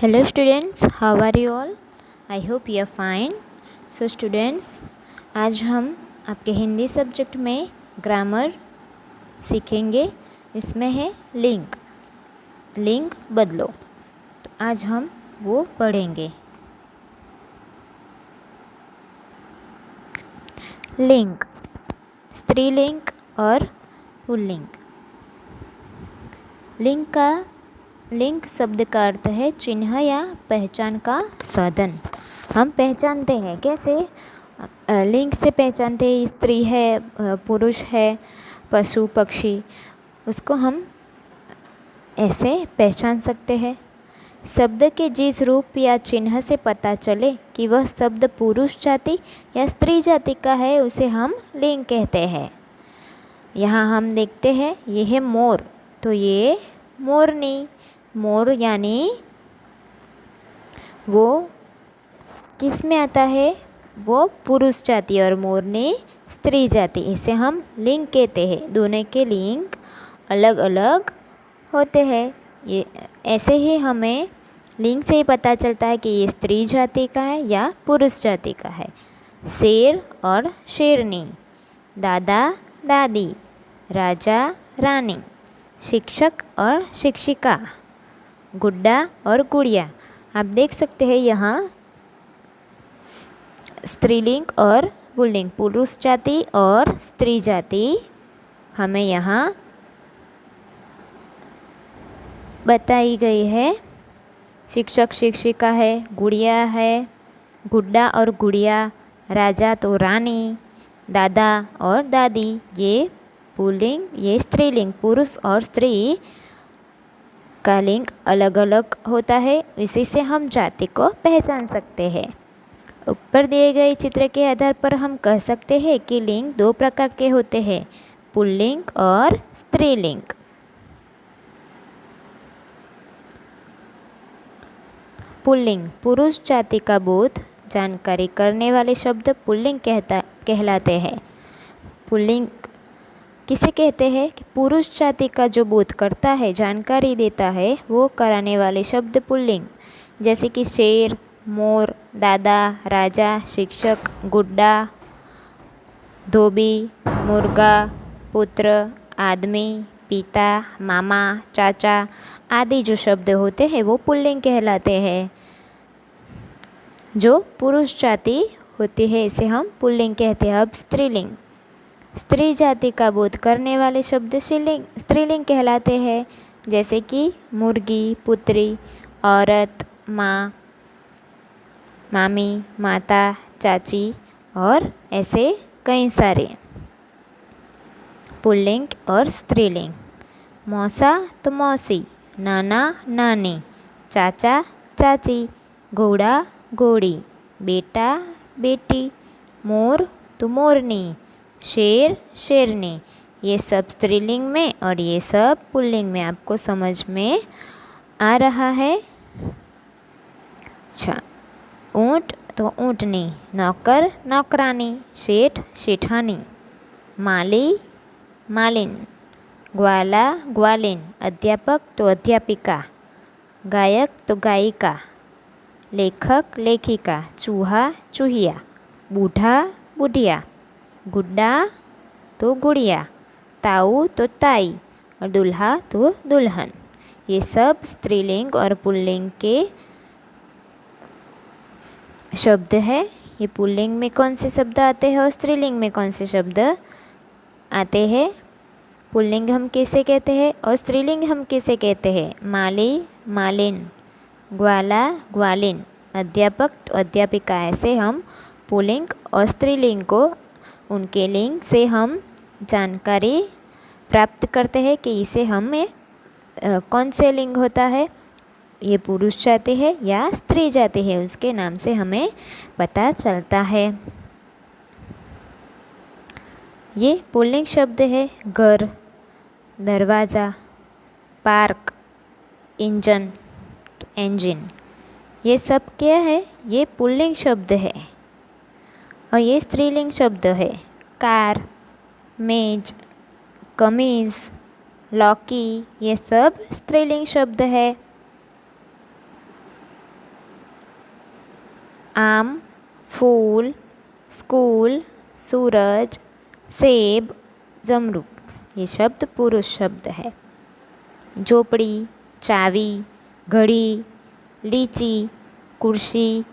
Hello students, how are you all? I hope you are fine. So students, आज हम आपके Hindi subject में grammar सीखेंगे। इसमें है लिंग बदलो। तो आज हम वो पढ़ेंगे। लिंग, स्त्रीलिंग और पुल्लिंग। लिंग शब्द का अर्थ है चिन्ह या पहचान का साधन। हम पहचानते हैं कैसे? लिंग से पहचानते हैं स्त्री है, पुरुष है, पशु पक्षी, उसको हम ऐसे पहचान सकते हैं। शब्द के जिस रूप या चिन्ह से पता चले कि वह शब्द पुरुष जाति या स्त्री जाति का है उसे हम लिंग कहते हैं। यहाँ हम देखते हैं ये है मोर, तो ये मोरनी। मोर यानी वो किस में आता है? वो पुरुष जाति और मोरनी स्त्री जाति। इसे हम लिंग कहते हैं। दोनों के लिंग अलग अलग होते हैं। ये ऐसे ही हमें लिंग से ही पता चलता है कि ये स्त्री जाति का है या पुरुष जाति का है। शेर और शेरनी, दादा दादी, राजा रानी, शिक्षक और शिक्षिका, गुड्डा और गुड़िया। आप देख सकते हैं यहाँ स्त्रीलिंग और पुल्लिंग, पुरुष जाति और स्त्री जाति हमें यहाँ बताई गई है। शिक्षक शिक्षिका है, गुड़िया है, गुड्डा और गुड़िया, राजा तो रानी, दादा और दादी। ये पुल्लिंग, ये स्त्रीलिंग। पुरुष और स्त्री का लिंग अलग अलग होता है, इसी से हम जाति को पहचान सकते हैं। ऊपर दिए गए चित्र के आधार पर हम कह सकते हैं कि लिंग दो प्रकार के होते हैं, पुल्लिंग और स्त्रीलिंग। पुल्लिंग, पुरुष जाति का बोध जानकारी करने वाले शब्द पुल्लिंग कहलाते हैं। पुल्लिंग किसे कहते हैं? कि पुरुष जाति का जो बोध करता है, जानकारी देता है, वो कराने वाले शब्द पुल्लिंग। जैसे कि शेर, मोर, दादा, राजा, शिक्षक, गुड्डा, धोबी, मुर्गा, पुत्र, आदमी, पिता, मामा, चाचा आदि जो शब्द होते हैं वो पुल्लिंग कहलाते हैं। जो पुरुष जाति होती है इसे हम पुल्लिंग कहते हैं। अब स्त्रीलिंग, स्त्री जाति का बोध करने वाले शब्द स्त्रीलिंग कहलाते हैं। जैसे कि मुर्गी, पुत्री, औरत, माँ, मामी, माता, चाची और ऐसे कई सारे। पुल्लिंग और स्त्रीलिंग, मौसा तो मौसी, नाना नानी, चाचा चाची, घोड़ा घोड़ी, बेटा बेटी, मोर तो मोरनी, शेर शेरनी। ये सब स्त्रीलिंग में और ये सब पुल्लिंग में आपको समझ में आ रहा है। अच्छा, ऊँट तो ऊँटनी, नौकर नौकरानी, सेठ सेठानी, माली मालिन, ग्वाला ग्वालिन, अध्यापक तो अध्यापिका, गायक तो गायिका, लेखक लेखिका, चूहा चूहिया, बूढ़ा बुढ़िया, गुड्डा तो गुड़िया, ताऊ तो ताई और दूल्हा तो दुल्हन। ये सब स्त्रीलिंग और पुल्लिंग के शब्द है। ये पुल्लिंग में कौन से शब्द आते हैं और स्त्रीलिंग में कौन से शब्द आते हैं? पुल्लिंग हम कैसे कहते हैं और स्त्रीलिंग हम कैसे कहते हैं? माली मालिन, ग्वाला ग्वालिन, अध्यापक तो अध्यापिका। ऐसे हम पुल्लिंग और स्त्रीलिंग को उनके लिंग से हम जानकारी प्राप्त करते हैं कि इसे हमें कौन से लिंग होता है, ये पुरुष जाति है या स्त्री जाति है, उसके नाम से हमें पता चलता है। ये पुल्लिंग शब्द है घर, दरवाज़ा, पार्क, इंजन, इंजन। ये सब क्या है? ये पुल्लिंग शब्द है। और ये स्त्रीलिंग शब्द है कार, मेज, कमीज़, लौकी। ये सब स्त्रीलिंग शब्द है। आम, फूल, स्कूल, सूरज, सेब, जमरूक। ये शब्द पुरुष शब्द है। झोपड़ी, चावी, घड़ी, लीची, कुर्सी,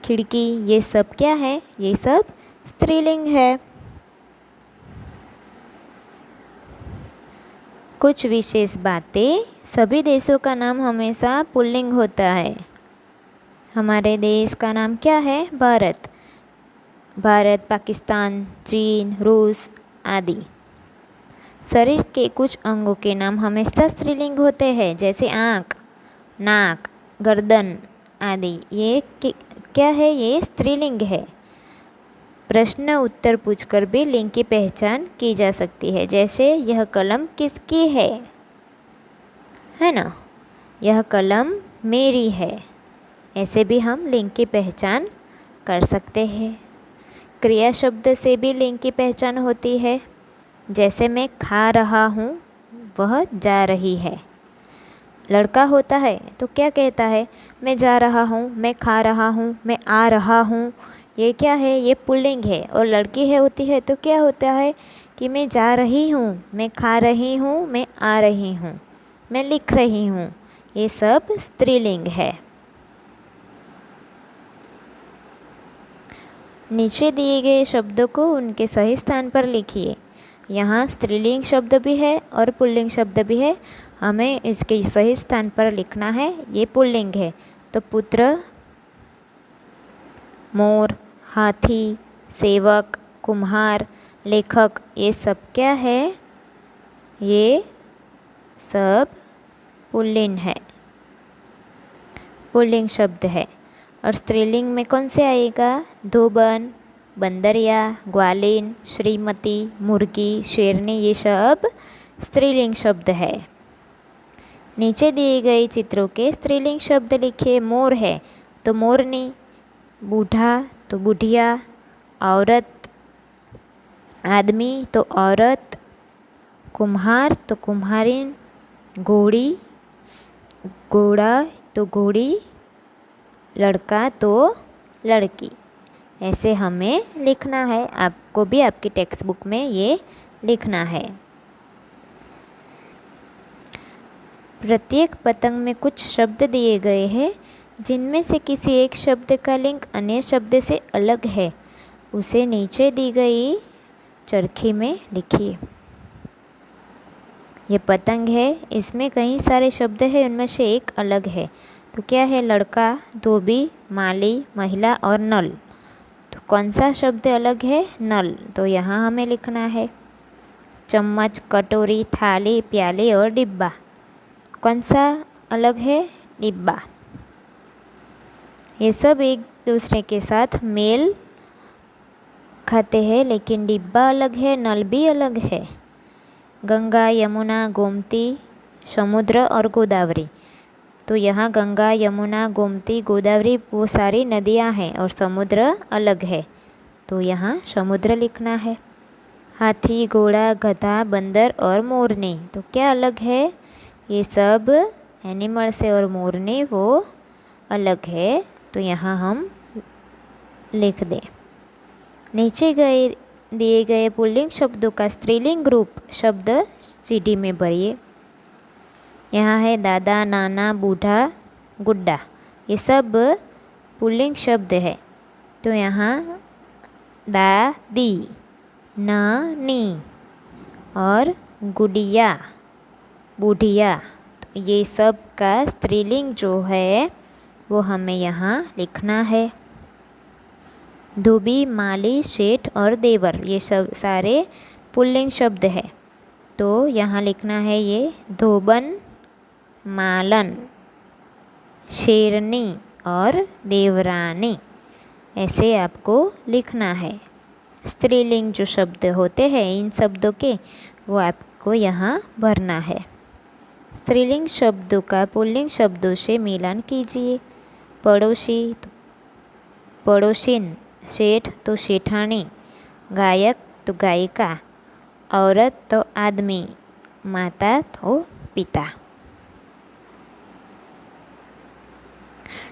खिड़की, ये सब क्या है? ये सब स्त्रीलिंग है। कुछ विशेष बातें, सभी देशों का नाम हमेशा पुल्लिंग होता है। हमारे देश का नाम क्या है? भारत। भारत, पाकिस्तान, चीन, रूस आदि। शरीर के कुछ अंगों के नाम हमेशा स्त्रीलिंग होते हैं, जैसे आँख, नाक, गर्दन आदि। ये क्या है? ये स्त्रीलिंग है। प्रश्न उत्तर पूछकर भी लिंग की पहचान की जा सकती है, जैसे यह कलम किसकी है ना? यह कलम मेरी है। ऐसे भी हम लिंग की पहचान कर सकते हैं। क्रिया शब्द से भी लिंग की पहचान होती है, जैसे मैं खा रहा हूँ, वह जा रही है। लड़का होता है तो क्या कहता है? मैं जा रहा हूँ, मैं खा रहा हूँ, मैं आ रहा हूँ। ये क्या है? ये पुल्लिंग है। और लड़की है होती है तो क्या होता है कि मैं जा रही हूँ, मैं खा रही हूँ, मैं आ रही हूँ, मैं लिख रही हूँ। ये सब स्त्रीलिंग है। नीचे दिए गए शब्दों को उनके सही स्थान पर लिखिए। यहाँ स्त्रीलिंग शब्द भी है और पुल्लिंग शब्द भी है। हमें इसके सही स्थान पर लिखना है। ये पुल्लिंग है तो पुत्र, मोर, हाथी, सेवक, कुम्हार, लेखक, ये सब क्या है? ये सब पुल्लिंग है, पुल्लिंग शब्द है। और स्त्रीलिंग में कौन से आएगा? धोबन, बंदरिया, ग्वालिन, श्रीमती, मुर्गी, शेरनी, ये सब स्त्रीलिंग शब्द है। नीचे दिए गए चित्रों के स्त्रीलिंग शब्द लिखिए। मोर है तो मोरनी, बूढ़ा तो बुढ़िया, औरत, आदमी तो औरत, कुम्हार तो कुम्हारिन, घोड़ी, घोड़ा तो घोड़ी, लड़का तो लड़की। ऐसे हमें लिखना है। आपको भी आपकी टेक्स्ट बुक में ये लिखना है। प्रत्येक पतंग में कुछ शब्द दिए गए हैं, जिनमें से किसी एक शब्द का लिंग अन्य शब्द से अलग है। उसे नीचे दी गई चरखी में लिखिए। ये पतंग है, इसमें कई सारे शब्द हैं, उनमें से एक अलग है। तो क्या है? लड़का, धोबी, माली, महिला और नल। तो कौन सा शब्द अलग है? नल। तो यहाँ हमें लिखना है। चम्मच, कटोरी, थाली, प्याली और डिब्बा। कौन सा अलग है? डिब्बा। ये सब एक दूसरे के साथ मेल खाते हैं, लेकिन डिब्बा अलग है, नल भी अलग है। गंगा, यमुना, गोमती, समुद्र और गोदावरी। तो यहाँ गंगा, यमुना, गोमती, गोदावरी वो सारी नदियाँ हैं और समुद्र अलग है, तो यहाँ समुद्र लिखना है। हाथी, घोड़ा, गधा, बंदर और मोरनी, तो क्या अलग है? ये सब एनिमल्स है और मोरनी वो अलग है, तो यहाँ हम लिख दें। नीचे दिए गए पुल्लिंग शब्दों का स्त्रीलिंग रूप शब्द सीढ़ी में भरिए। यहाँ है दादा, नाना, बूढ़ा, गुड्डा, ये सब पुल्लिंग शब्द है। तो यहाँ दादी, नानी और गुड़िया, बुढ़िया, तो ये सब का स्त्रीलिंग जो है वो हमें यहाँ लिखना है। धोबी, माली, सेठ और देवर, ये सब सारे पुल्लिंग शब्द है, तो यहाँ लिखना है ये धोबन, मालन, शेरनी और देवरानी। ऐसे आपको लिखना है। स्त्रीलिंग जो शब्द होते हैं इन शब्दों के, वो आपको यहाँ भरना है। स्त्रीलिंग शब्दों का पुल्लिंग शब्दों से मिलान कीजिए। पड़ोसी तो पड़ोसिन, सेठ तो सेठानी, गायक तो गायिका, औरत तो आदमी, माता तो पिता।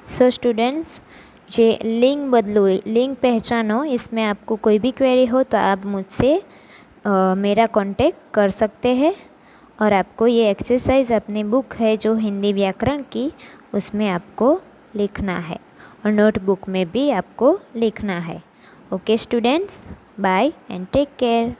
So students, ये लिंग बदलो, लिंग पहचानो, इसमें आपको कोई भी क्वेरी हो तो आप मुझसे मेरा कांटेक्ट कर सकते हैं। और आपको ये एक्सरसाइज अपनी बुक है जो हिंदी व्याकरण की, उसमें आपको लिखना है और नोटबुक में भी आपको लिखना है। Okay students, bye and take care.